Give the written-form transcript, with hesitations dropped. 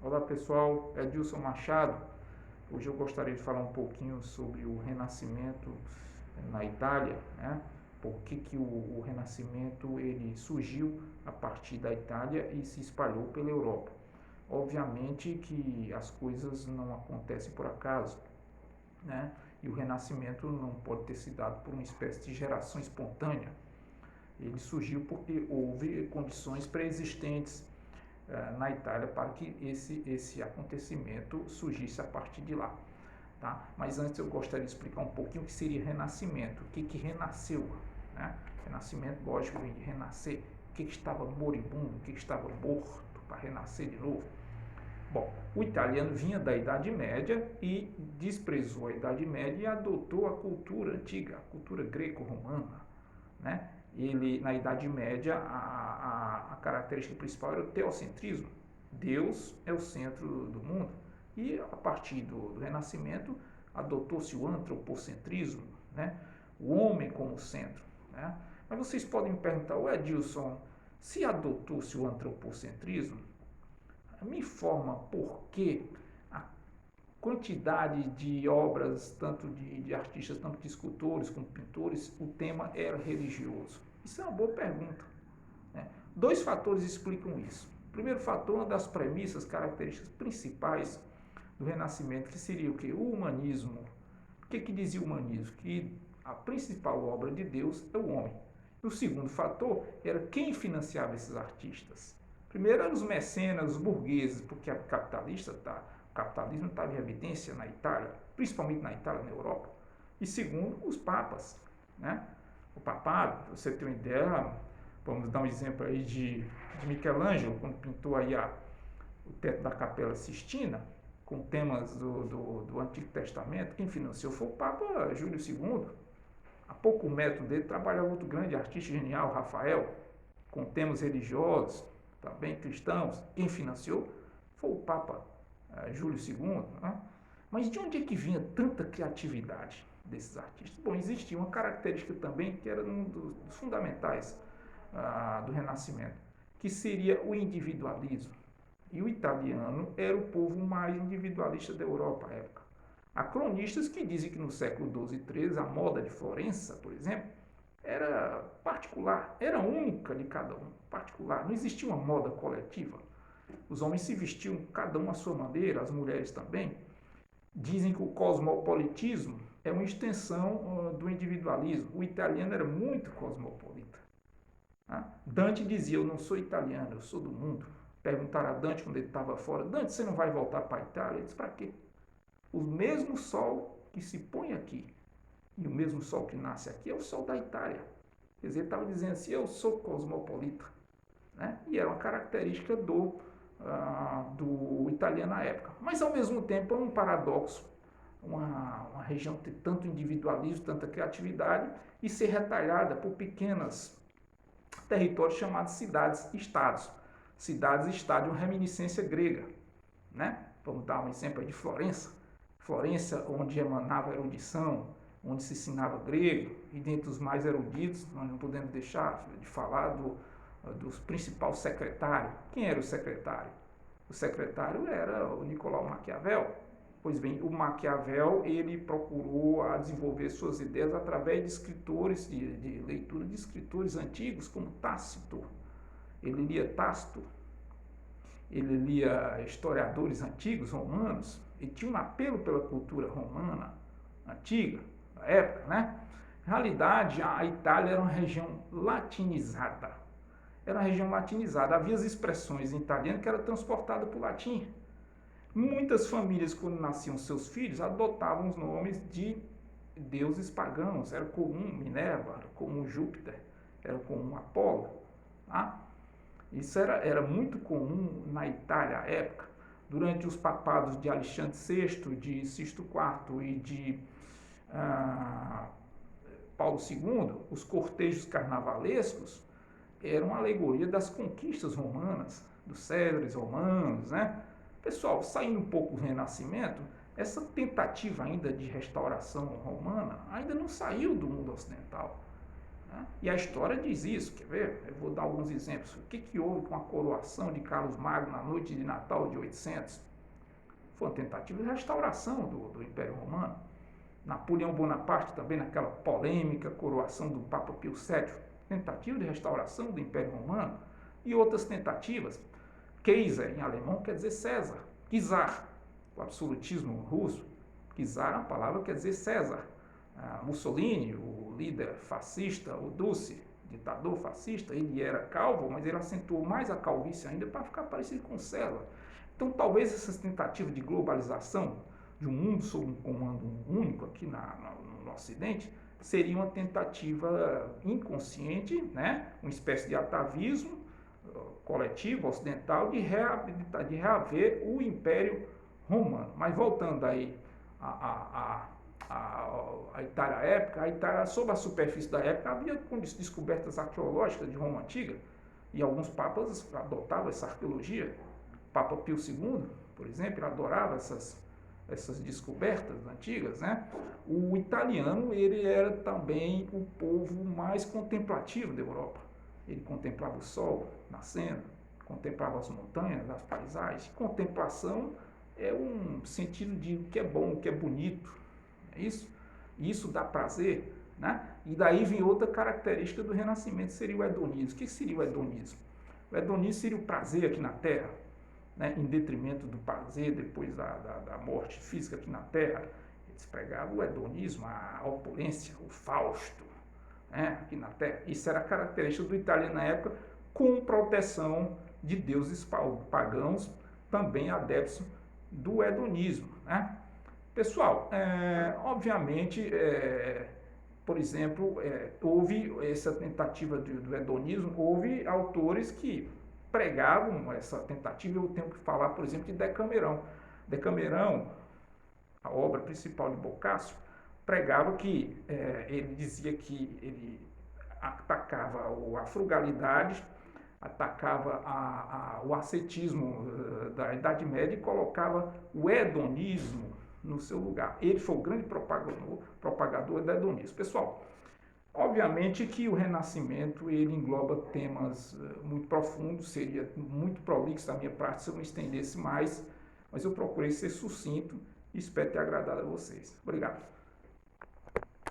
Olá pessoal, Edilson Machado. Hoje eu gostaria de falar um pouquinho sobre o Renascimento na Itália, né? Por que o Renascimento ele surgiu a partir da Itália e se espalhou pela Europa. Obviamente que as coisas não acontecem por acaso, né? E o Renascimento não pode ter se dado por uma espécie de geração espontânea. Ele surgiu porque houve condições pré-existentes na Itália para que esse acontecimento surgisse a partir de lá. Tá? Mas antes eu gostaria de explicar um pouquinho o que seria renascimento, o que renasceu. Né? Renascimento, lógico, vem de renascer, o que estava moribundo, o que estava morto para renascer de novo. Bom, o italiano vinha da Idade Média e desprezou a Idade Média e adotou a cultura antiga, a cultura greco-romana. Né? Ele, na Idade Média, a característica principal era o teocentrismo. Deus é o centro do mundo. E a partir do Renascimento, adotou-se o antropocentrismo, né? O homem como centro. Né? Mas vocês podem me perguntar, Edilson, se adotou-se o antropocentrismo, me informa por que a quantidade de obras, tanto de artistas, tanto de escultores como pintores, o tema era religioso. Isso é uma boa pergunta. Né? Dois fatores explicam isso. O primeiro fator, uma das premissas, características principais do Renascimento, que seria o quê? O humanismo. O que dizia o humanismo? Que a principal obra de Deus é o homem. E o segundo fator era quem financiava esses artistas. Primeiro eram os mecenas, os burgueses, porque o capitalismo estava em evidência na Itália, principalmente na Itália, na Europa. E segundo, os papas. Né? O papado, para você ter uma ideia, vamos dar um exemplo aí de Michelangelo, quando pintou aí o teto da Capela Sistina, com temas do Antigo Testamento, quem financiou foi o Papa Júlio II. Há pouco metro dele trabalhava outro grande artista genial, Rafael, com temas religiosos, também cristãos. Quem financiou foi o Papa Júlio II. Né? Mas de onde é que vinha tanta criatividade desses artistas? Bom, existia uma característica também que era um dos fundamentais do Renascimento, que seria o individualismo. E o italiano era o povo mais individualista da Europa à época. Há cronistas que dizem que no século XII e XIII a moda de Florença, por exemplo, era particular, era única de cada um, particular. Não existia uma moda coletiva. Os homens se vestiam cada um à sua maneira, as mulheres também. Dizem que o cosmopolitismo é uma extensão do individualismo. O italiano era muito cosmopolita. Dante dizia, eu não sou italiano, eu sou do mundo. Perguntaram a Dante quando ele estava fora, Dante, você não vai voltar para a Itália? Ele disse, para quê? O mesmo sol que se põe aqui e o mesmo sol que nasce aqui é o sol da Itália. Quer dizer, ele estava dizendo assim, eu sou cosmopolita. Né? E era uma característica do italiano na época. Mas, ao mesmo tempo, é um paradoxo. Uma região ter tanto individualismo, tanta criatividade e ser retalhada por pequenos territórios chamados cidades-estados. Cidades-estado é uma reminiscência grega. Né? Vamos dar um exemplo aí de Florença. Florença, onde emanava erudição, onde se ensinava grego, e dentre os mais eruditos, nós não podemos deixar de falar dos principal secretário. Quem era o secretário? O secretário era o Nicolau Maquiavel. Pois bem, o Maquiavel ele procurou desenvolver suas ideias através de escritores, de leitura de escritores antigos, como Tácito. Ele lia Tácito, ele lia historiadores antigos, romanos, e tinha um apelo pela cultura romana, antiga, da época, né? Na realidade, a Itália era uma região latinizada. Era uma região latinizada. Havia as expressões em italiano que eram transportadas para o latim. Muitas famílias, quando nasciam seus filhos, adotavam os nomes de deuses pagãos. Era comum Minerva, era comum Júpiter, era comum Apolo. Tá? Isso era muito comum na Itália à época. Durante os papados de Alexandre VI, de Sisto IV e de Paulo II, os cortejos carnavalescos eram uma alegoria das conquistas romanas, dos césares romanos, né? Pessoal, saindo um pouco do Renascimento, essa tentativa ainda de restauração romana ainda não saiu do mundo ocidental. né? E a história diz isso, quer ver? Eu vou dar alguns exemplos. O que houve com a coroação de Carlos Magno na noite de Natal de 800? Foi uma tentativa de restauração do Império Romano. Napoleão Bonaparte também naquela polêmica coroação do Papa Pio VII, tentativa de restauração do Império Romano e outras tentativas. Kaiser em alemão quer dizer César, czar, o absolutismo russo, czar é uma palavra que quer dizer César. Mussolini, o líder fascista, o Duce, ditador fascista, ele era calvo, mas ele acentuou mais a calvície ainda para ficar parecido com César. Então talvez essas tentativas de globalização de um mundo sob um comando único aqui no Ocidente, seria uma tentativa inconsciente, né? Uma espécie de atavismo coletivo ocidental de reaver o Império Romano. Mas voltando aí à Itália época, a Itália, sob a superfície da época, havia descobertas arqueológicas de Roma Antiga, e alguns papas adotavam essa arqueologia. O Papa Pio II, por exemplo, ele adorava essas descobertas antigas, né? O italiano, ele era também o povo mais contemplativo da Europa. Ele contemplava o sol nascendo, contemplava as montanhas, as paisagens. Contemplação é um sentido de o que é bom, o que é bonito, é isso? E isso dá prazer, né? E daí vem outra característica do Renascimento, seria o hedonismo. O que seria o hedonismo? O hedonismo seria o prazer aqui na Terra, né, em detrimento do prazer depois da morte física aqui na Terra. Eles pregavam o hedonismo, a opulência, o Fausto, né, aqui na Terra. Isso era característica do italiano na época, com proteção de deuses pagãos, também adeptos do hedonismo, né? Pessoal, obviamente, por exemplo, houve essa tentativa do hedonismo, houve autores que pregavam essa tentativa. Eu tenho que falar, por exemplo, de Decamerão. Decamerão, a obra principal de Boccaccio, pregava que, ele dizia que ele atacava a frugalidade, atacava o ascetismo da Idade Média e colocava o hedonismo no seu lugar. Ele foi o grande propagador do hedonismo. Pessoal, obviamente que o Renascimento ele engloba temas muito profundos, seria muito prolixo da minha parte se eu me estendesse mais, mas eu procurei ser sucinto e espero ter agradado a vocês. Obrigado.